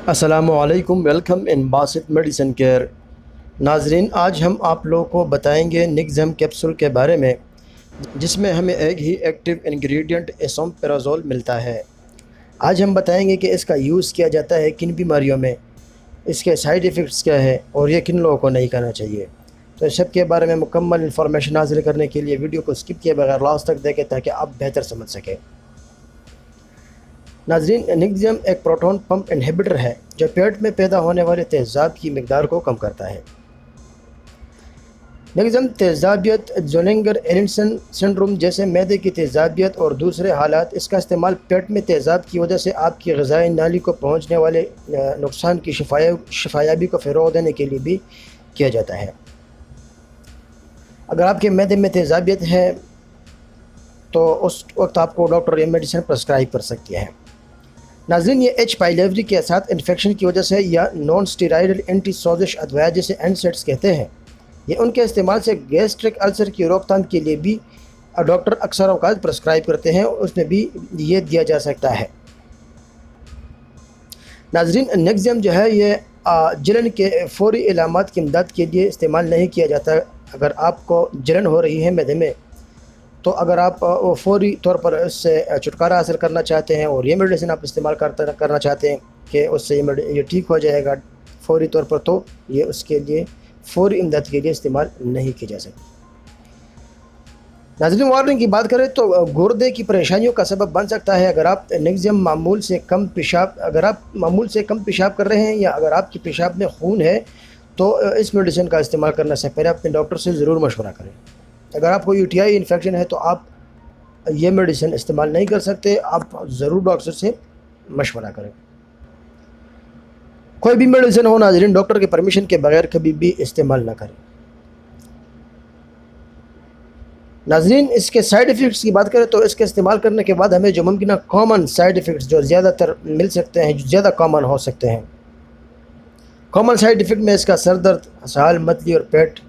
السلام علیکم، welcome in Basit medicine care. ناظرین، آج ہم آپ لوگوں کو بتائیں گے نگزم کیپسول کے بارے میں، جس میں ہمیں ایک ہی ایکٹیو انگریڈینٹ اسومپرازول ملتا ہے۔ آج ہم بتائیں گے کہ اس کا یوز کیا جاتا ہے کن بیماریوں میں، اس کے سائیڈ ایفیکٹس کیا ہے اور یہ کن لوگوں کو نہیں کرنا چاہیے۔ تو اس سب کے بارے میں مکمل انفارمیشن حاصل کرنے کے لیے ویڈیو کو سکپ کیے بغیر لاسٹ تک دیکھیں تاکہ آپ بہتر سمجھ سکیں۔ ناظرین، نگزم ایک پروٹون پمپ انہیبیٹر ہے جو پیٹ میں پیدا ہونے والے تیزاب کی مقدار کو کم کرتا ہے۔ نگزم تیزابیت، زولنگر ایلنسن سنڈروم جیسے معدے کی تیزابیت اور دوسرے حالات، اس کا استعمال پیٹ میں تیزاب کی وجہ سے آپ کی غذائی نالی کو پہنچنے والے نقصان کی شفایابی کو فروغ دینے کے لیے بھی کیا جاتا ہے۔ اگر آپ کے معدے میں تیزابیت ہے تو اس وقت آپ کو ڈاکٹر یہ میڈیسن پرسکرائب کر سکتی ہے۔ ناظرین، یہ ایچ پائلیوری کے ساتھ انفیکشن کی وجہ سے یا نان سٹیرائڈل اینٹی سوزش ادویات جسے اینسیڈس کہتے ہیں، یہ ان کے استعمال سے گیسٹرک السر کی روک تھام کے لیے بھی ڈاکٹر اکثر اوقات پرسکرائب کرتے ہیں، اس میں بھی یہ دیا جا سکتا ہے۔ ناظرین، نگزم جو ہے یہ جلن کے فوری علامات کی امداد کے لیے استعمال نہیں کیا جاتا۔ اگر آپ کو جلن ہو رہی ہے معدے میں تو اگر آپ فوری طور پر اس سے چھٹکارا حاصل کرنا چاہتے ہیں اور یہ میڈیسن آپ استعمال کرنا چاہتے ہیں کہ اس سے یہ ٹھیک ہو جائے گا فوری طور پر، تو یہ اس کے لیے فوری امداد کے لیے استعمال نہیں کی جا سکتی۔ ناظرین، وارننگ کی بات کریں تو گردے کی پریشانیوں کا سبب بن سکتا ہے اگر آپ نگزم معمول سے کم پیشاب کر رہے ہیں یا اگر آپ کی پیشاب میں خون ہے تو اس میڈیسن کا استعمال کرنے سے پہلے اپنے ڈاکٹر سے ضرور مشورہ کریں۔ اگر آپ کو UTI انفیکشن ہے تو آپ یہ میڈیسن استعمال نہیں کر سکتے، آپ ضرور ڈاکٹر سے مشورہ کریں۔ کوئی بھی میڈیسن ہو ناظرین، ڈاکٹر کے پرمیشن کے بغیر کبھی بھی استعمال نہ کریں۔ ناظرین، اس کے سائیڈ ایفیکٹس کی بات کریں تو اس کے استعمال کرنے کے بعد ہمیں جو ممکنہ کامن سائیڈ ایفیکٹس جو زیادہ تر مل سکتے ہیں، جو زیادہ کامن ہو سکتے ہیں، کامن سائیڈ ایفیکٹ میں اس کا سر درد، اسہال، متلی اور پیٹ،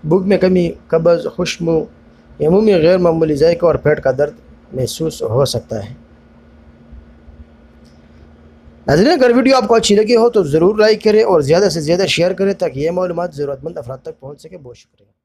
بھوک میں کمی، قبض، خشک منہ، عمومی غیر معمولی ذائقہ اور پیٹ کا درد محسوس ہو سکتا ہے۔ ناظرین، اگر ویڈیو آپ کو اچھی لگی ہو تو ضرور لائک کریں اور زیادہ سے زیادہ شیئر کریں تاکہ یہ معلومات ضرورت مند افراد تک پہنچ سکے۔ بہت شکریہ۔